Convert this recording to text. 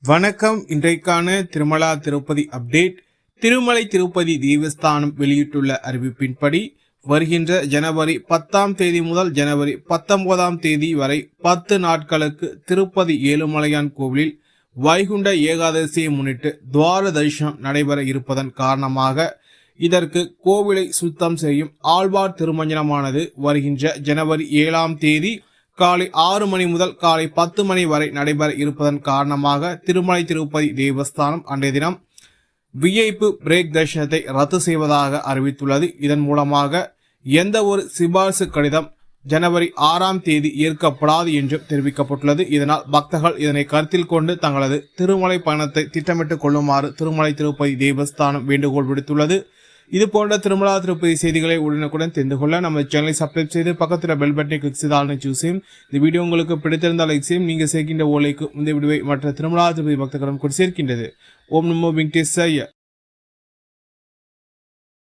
வணக்கம். இன்றைக்கான திருமலா திருப்பதி அப்டேட். திருமலை திருப்பதி தேவஸ்தானம் வெளியிட்டுள்ள அறிவிப்பின்படி வருகின்ற ஜனவரி 10ஆம் தேதி முதல் ஜனவரி 19ஆம் தேதி வரை 10 நாட்களுக்கு திருப்பதி ஏழுமலையான் கோவிலில் வைகுண்ட ஏகாதசியை முன்னிட்டு துவார தரிசனம் நடைபெற இருப்பதன் காரணமாக இதற்கு கோவிலை சுத்தம் செய்யும் ஆழ்வார் திருமஞ்சனமானது வருகின்ற ஜனவரி 7ஆம் தேதி காலை 6 மணி முதல் காலை 10 மணி வரை நடைபெற இருப்பதன் காரணமாக திருமலை திருப்பதி தேவஸ்தானம் அன்றைய தினம் விஐபி பிரேக் தரிசனத்தை ரத்து செய்வதாக அறிவித்துள்ளது. இதன் மூலமாக எந்த ஒரு சிபாரிசு கடிதம் ஜனவரி 6ஆம் தேதி ஏற்கப்படாது என்றும் தெரிவிக்கப்பட்டுள்ளது. இதனால் பக்தர்கள் இதனை கருத்தில் கொண்டு தங்களது திருமலை பயணத்தை திட்டமிட்டுக் கொள்ளுமாறு திருமலை திருப்பதி தேவஸ்தானம் வேண்டுகோள் விடுத்துள்ளது. இது போன்ற திருமலா திருப்பதி செய்திகளை உடனுக்குடன் தெரிந்து கொள்ள நம்ம சேனலை சப்ஸ்கிரைப் செய்து பக்கத்தில் பெல் பட்டனை கிளிக் செய்து சூஸ் செய்யும். இந்த வீடியோ உங்களுக்கு பிடித்திருந்தால் லைக் செய்யும். நீங்கள் சேர்க்கின்ற ஓலைக்கு இந்த வீடியோவை மற்ற திருமலா திருப்பதி பக்தர்களும் கூட சேர்க்கின்றது. ஓம் நமோ வெங்கடேசாய.